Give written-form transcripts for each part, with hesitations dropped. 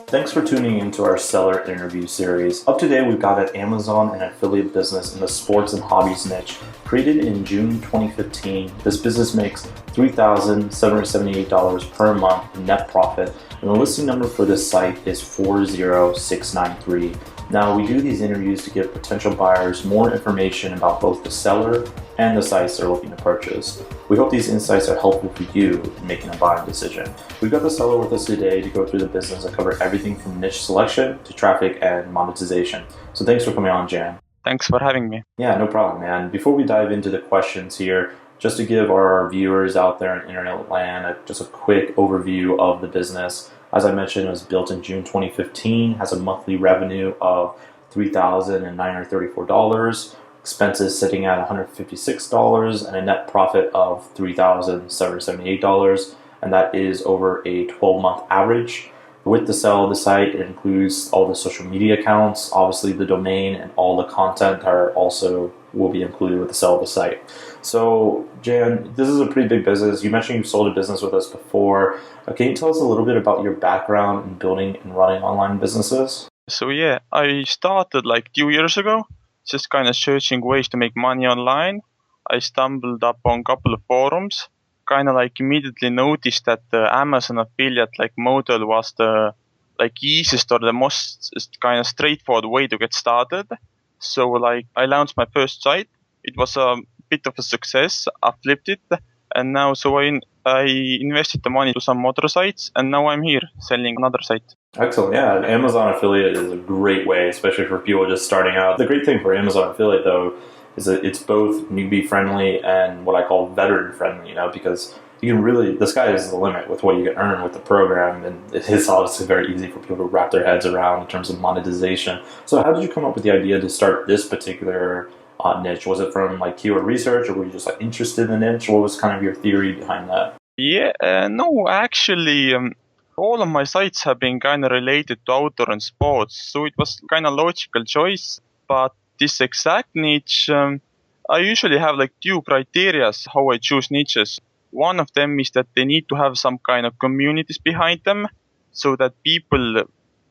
Thanks for tuning into our seller interview series. Up to date, we've got at Amazon an affiliate business in the sports and hobbies niche. Created in June 2015, this business makes $3,778 per month in net profit, and the listing number for this site is 40693. Now, we do these interviews to give potential buyers more information about both the seller and the sites they're looking to purchase. We hope these insights are helpful for you in making a buying decision. We've got the seller with us today to go through the business and cover everything from niche selection to traffic and monetization. So thanks for coming on, Jan. Thanks for having me. Yeah, no problem, man. Before we dive into the questions here, just to give our viewers out there in internet land just a quick overview of the business. As I mentioned, it was built in June 2015, has a monthly revenue of $3,934, expenses sitting at $156, and a net profit of $3,778, and that is over a 12-month average. With the sale of the site, it includes all the social media accounts, obviously the domain, and all the content will be included with the sale of the site. So, Jan, this is a pretty big business. You mentioned you've sold a business with us before. Can you tell us a little bit about your background in building and running online businesses? So yeah, I started like 2 years ago, just kind of searching ways to make money online. I stumbled upon a couple of forums, kind of like immediately noticed that the Amazon affiliate like model was the like easiest or the most kind of straightforward way to get started. So like I launched my first site. It was a bit of a success. I flipped it, and now I invested the money to some other sites, and now I'm here selling another site. Excellent. Yeah, Amazon affiliate is a great way, especially for people just starting out. The great thing for Amazon affiliate, though, is that it's both newbie friendly and what I call veteran friendly, because you can really, the sky is the limit with what you can earn with the program, and it is obviously very easy for people to wrap their heads around in terms of monetization. So how did you come up with the idea to start this particular niche? Was it from like keyword research, or were you just like interested in the niche? What was kind of your theory behind that? No, actually, all of my sites have been kind of related to outdoor and sports, so it was kind of logical choice. But this exact niche, I usually have like two criteria how I choose niches. One of them is that they need to have some kind of communities behind them, so that people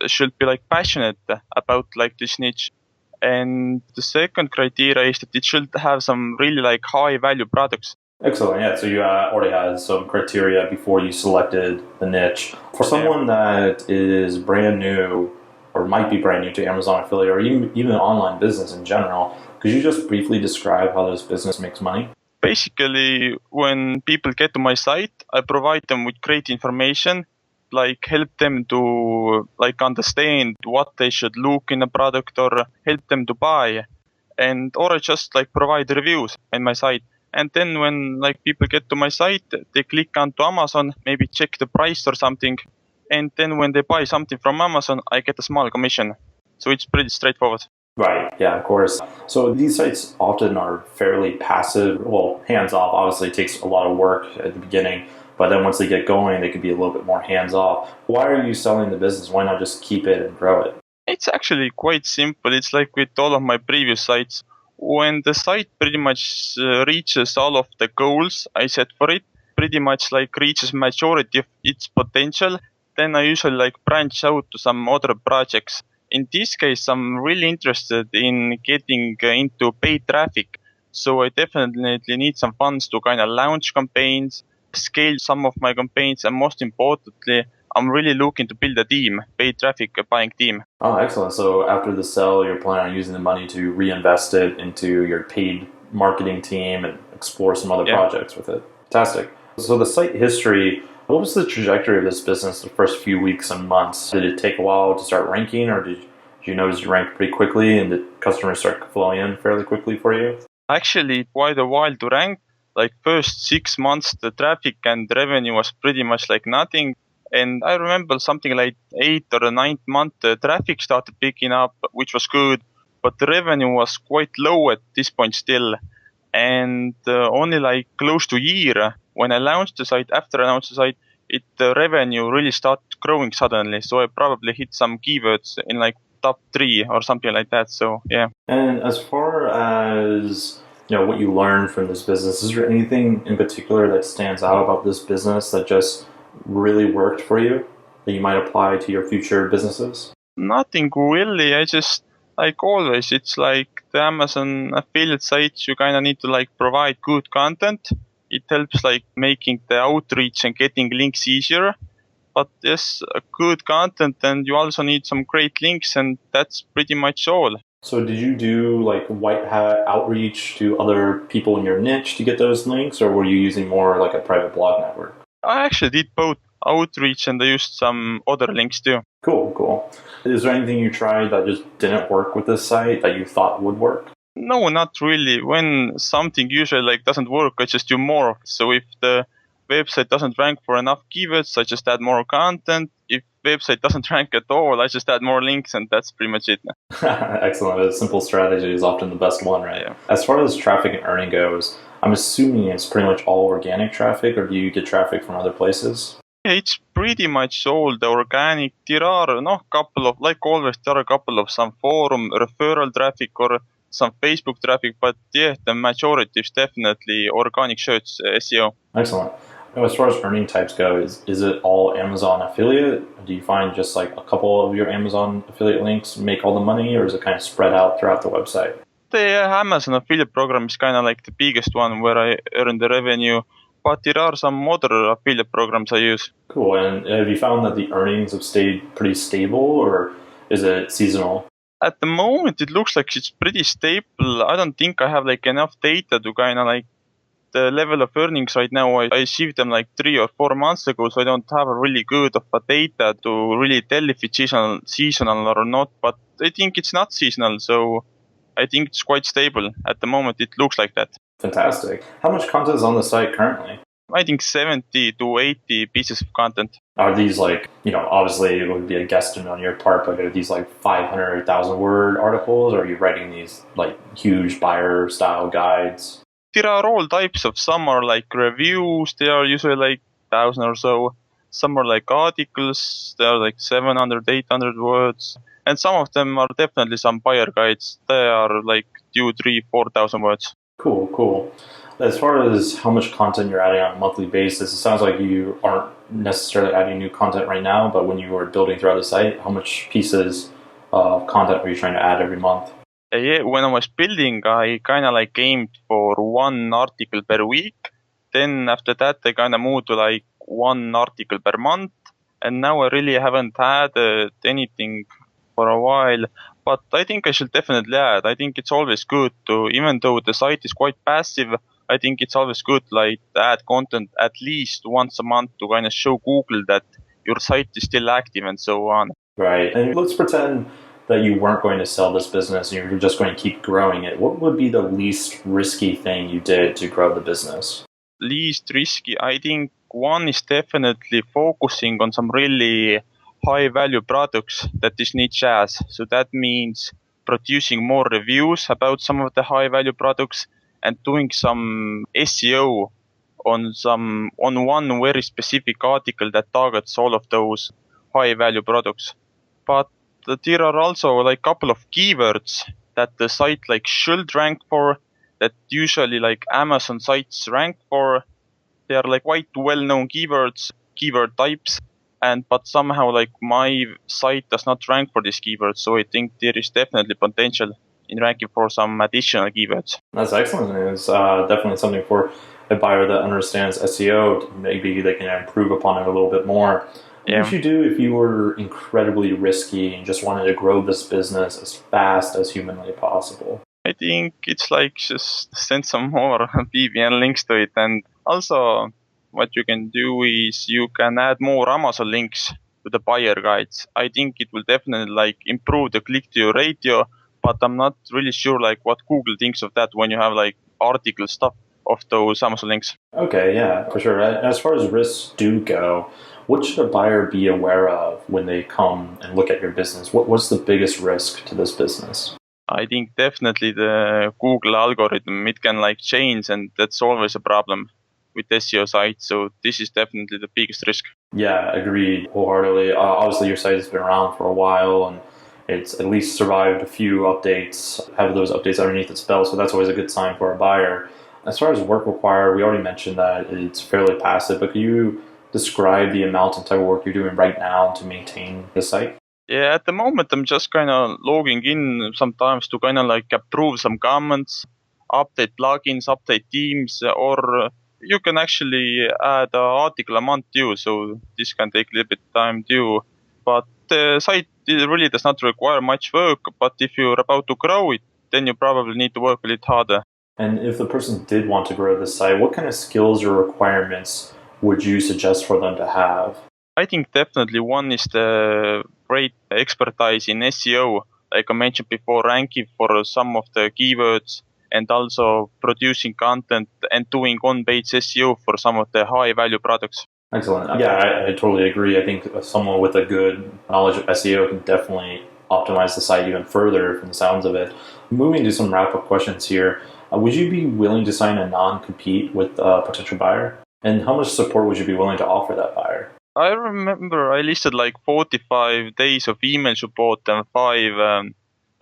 should be like passionate about like this niche. And the second criteria is that it should have some really like high value products. Excellent. Yeah. So you already had some criteria before you selected the niche. For someone that is brand new or might be brand new to Amazon affiliate or even online business in general, could you just briefly describe how this business makes money? Basically, when people get to my site, I provide them with great information, like help them to like understand what they should look in a product or help them to buy, or I just like provide reviews in my site. And then when like people get to my site, they click onto Amazon, maybe check the price or something, and then when they buy something from Amazon, I get a small commission. So it's pretty straightforward. Right. Yeah, of course. So these sites often are fairly passive. Well, hands-off obviously takes a lot of work at the beginning, but then once they get going, they can be a little bit more hands-off. Why are you selling the business? Why not just keep it and grow it? It's actually quite simple. It's like with all of my previous sites. When the site pretty much reaches all of the goals I set for it, pretty much like reaches majority of its potential, then I usually like branch out to some other projects. In this case, I'm really interested in getting into paid traffic. So I definitely need some funds to kind of launch campaigns, scale some of my campaigns, and most importantly, I'm really looking to build a team, paid traffic buying team. Oh, excellent. So after the sell, you're planning on using the money to reinvest it into your paid marketing team and explore some other projects with it. Fantastic. So the site history, what was the trajectory of this business the first few weeks and months? Did it take a while to start ranking, or did you notice you ranked pretty quickly, and did customers start flowing in fairly quickly for you? Actually, quite a while to rank. Like first 6 months, the traffic and revenue was pretty much like nothing. And I remember something like 8th or the 9th month, the traffic started picking up, which was good, but the revenue was quite low at this point still. And only like close to a year when I launched the site, after I launched the site, the revenue really started growing suddenly. So I probably hit some keywords in like top 3 or something like that. So yeah. And as far as what you learned from this business, is there anything in particular that stands out about this business that just really worked for you that you might apply to your future businesses? Nothing really. I just, like always, it's like the Amazon affiliate sites, you kind of need to like provide good content. It helps like making the outreach and getting links easier. But yes, good content, and you also need some great links, and that's pretty much all. So did you do like white hat outreach to other people in your niche to get those links, or were you using more like a private blog network? I actually did both outreach and I used some other links too. Cool, cool. Is there anything you tried that just didn't work with this site that you thought would work? No, not really. When something usually like doesn't work, I just do more. So if the website doesn't rank for enough keywords, I just add more content. If website doesn't rank at all, I just add more links, and that's pretty much it. Excellent. A simple strategy is often the best one, right? Yeah. As far as traffic and earning goes, I'm assuming it's pretty much all organic traffic, or do you get traffic from other places? Yeah, it's pretty much all the organic. There are couple of, like always, there are a couple of some forum referral traffic or some Facebook traffic, but yeah, the majority is definitely organic search SEO. Excellent. Now, as far as earning types go, is it all Amazon affiliate? Do you find just like a couple of your Amazon affiliate links make all the money, or is it kind of spread out throughout the website? The Amazon affiliate program is kind of like the biggest one where I earn the revenue, but there are some other affiliate programs I use. Cool. And have you found that the earnings have stayed pretty stable, or is it seasonal? At the moment, it looks like it's pretty stable. I don't think I have like enough data to kind of like the level of earnings right now. I achieved them like 3 or 4 months ago, so I don't have a really good of a data to really tell if it's seasonal or not. But I think it's not seasonal, so I think it's quite stable. At the moment, it looks like that. Fantastic. How much content is on the site currently? I think 70 to 80 pieces of content. Are these like, obviously it would be a guesstimate on your part, but are these like 500,000 word articles, or are you writing these like huge buyer style guides? There are all types of, some are like reviews, they are usually like 1,000 or so. Some are like articles, they are like 700, 800 words. And some of them are definitely some buyer guides. They are like 2, 3, 4,000 words. Cool, cool. As far as how much content you're adding on a monthly basis, it sounds like you aren't necessarily adding new content right now, but when you were building throughout the site, how much pieces of content were you trying to add every month? Yeah, when I was building, I kind of like aimed for one article per week. Then after that, I kind of moved to like one article per month. And now I really haven't added anything for a while. But I think I should definitely add. I think it's always good to, even though the site is quite passive, I think it's always good like to add content at least once a month to kind of show Google that your site is still active and so on. Right. And let's pretend that you weren't going to sell this business and you were just going to keep growing it. What would be the least risky thing you did to grow the business? Least risky, I think one is definitely focusing on some really high value products that this niche has. So that means producing more reviews about some of the high value products and doing some SEO on one very specific article that targets all of those high value products. But there are also like a couple of keywords that the site like should rank for, that usually like Amazon sites rank for. They are like quite well-known keywords, keyword types, but somehow like my site does not rank for these keywords. So I think there is definitely potential in ranking for some additional keywords. That's excellent. It's definitely something for a buyer that understands SEO. Maybe they can improve upon it a little bit more. What would you do if you were incredibly risky and just wanted to grow this business as fast as humanly possible? I think it's like just send some more VPN links to it. And also what you can do is you can add more Amazon links to the buyer guides. I think it will definitely like improve the click-through ratio, but I'm not really sure like what Google thinks of that when you have like article stuff of those Amazon links. Okay, yeah, for sure. As far as risks do go, what should a buyer be aware of when they come and look at your business? What's the biggest risk to this business? I think definitely the Google algorithm, it can like change, and that's always a problem with SEO sites. So this is definitely the biggest risk. Yeah, agreed wholeheartedly. Obviously, your site has been around for a while, and it's at least survived a few updates, have those updates underneath its belt, so that's always a good sign for a buyer. As far as work required, we already mentioned that it's fairly passive, but can you describe the amount and type of work you're doing right now to maintain the site? Yeah, at the moment I'm just kind of logging in sometimes to kind of like approve some comments, update plugins, update themes, or you can actually add an article a month too, so this can take a little bit time too. But the site really does not require much work, but if you're about to grow it, then you probably need to work a little harder. And if the person did want to grow the site, what kind of skills or requirements would you suggest for them to have? I think definitely one is the great expertise in SEO, like I mentioned before, ranking for some of the keywords and also producing content and doing on-page SEO for some of the high-value products. Excellent. Yeah, I totally agree. I think someone with a good knowledge of SEO can definitely optimize the site even further from the sounds of it. Moving to some wrap up questions here. Would you be willing to sign a non compete with a potential buyer? And how much support would you be willing to offer that buyer? I remember I listed like 45 days of email support and 5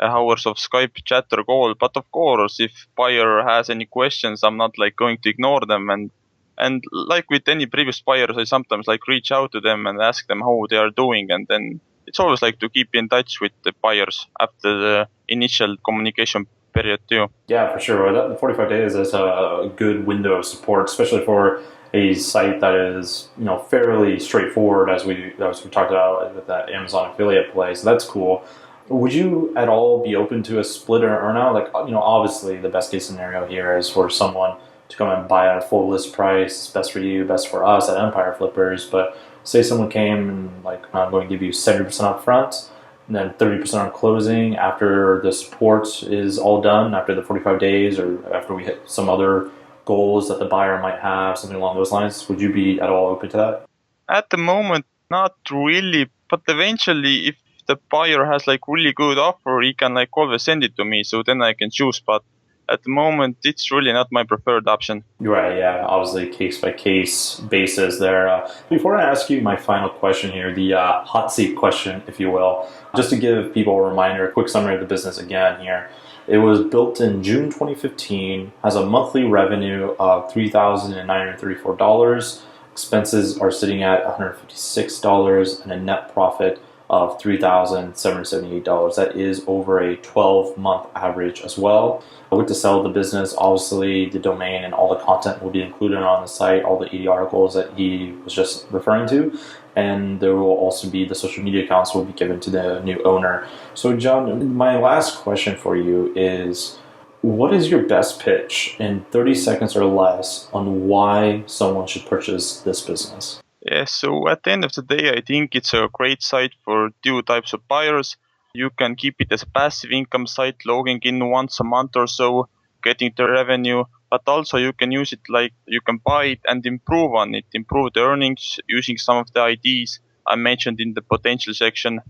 hours of Skype chat or call. But of course, if buyer has any questions, I'm not like going to ignore them. And like with any previous buyers, I sometimes like reach out to them and ask them how they are doing. And then it's always like to keep in touch with the buyers after the initial communication period too. Yeah, for sure. Well, 45 days is a good window of support, especially for a site that is, fairly straightforward, as we talked about with that Amazon affiliate play. So that's cool. Would you at all be open to a split or earnout? Like, obviously the best case scenario here is for someone to come and buy at a full list price. Best for you, best for us at Empire Flippers. But say someone came and like, I'm going to give you 70% up front, and then 30% on closing after the support is all done, after the 45 days, or after we hit some other goals that the buyer might have, something along those lines. Would you be at all open to that? At the moment, not really, but eventually, if the buyer has like really good offer, he can like always send it to me, so then I can choose. But at the moment, it's really not my preferred option. You're right, yeah, obviously case by case basis there. Before I ask you my final question here, the hot seat question, if you will, just to give people a reminder, a quick summary of the business again here. It was built in June 2015, has a monthly revenue of $3,934. Expenses are sitting at $156 and a net profit of $3,778. That is over a 12-month average as well. With the sell of the business, obviously the domain and all the content will be included on the site, all the 80 articles that he was just referring to. And there will also be the social media accounts will be given to the new owner. So John, my last question for you is, what is your best pitch in 30 seconds or less on why someone should purchase this business? Yeah, so at the end of the day, I think it's a great site for two types of buyers. You can keep it as a passive income site, logging in once a month or so, getting the revenue, but also you can use it like you can buy it and improve on it, improve the earnings using some of the ideas I mentioned in the potential section.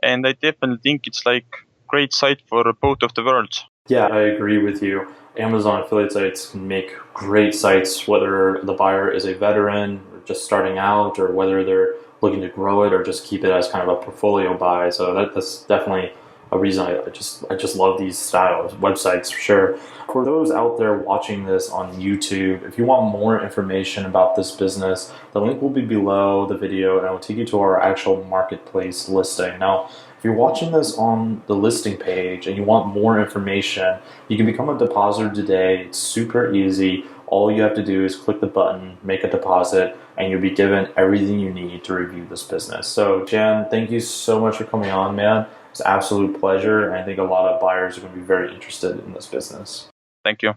And I definitely think it's like great site for both of the worlds. Yeah, I agree with you. Amazon affiliate sites can make great sites, whether the buyer is a veteran or just starting out, or whether they're looking to grow it or just keep it as kind of a portfolio buy. So that's definitely a reason I just love these styles websites for sure. For those out there watching this on YouTube, if you want more information about this business, the link will be below the video and it will take you to our actual marketplace listing. Now, if you're watching this on the listing page and you want more information, you can become a depositor today. It's super easy. All you have to do is click the button, make a deposit, and you'll be given everything you need to review this business. So, Jan, thank you so much for coming on, man. It's an absolute pleasure, and I think a lot of buyers are going to be very interested in this business. Thank you.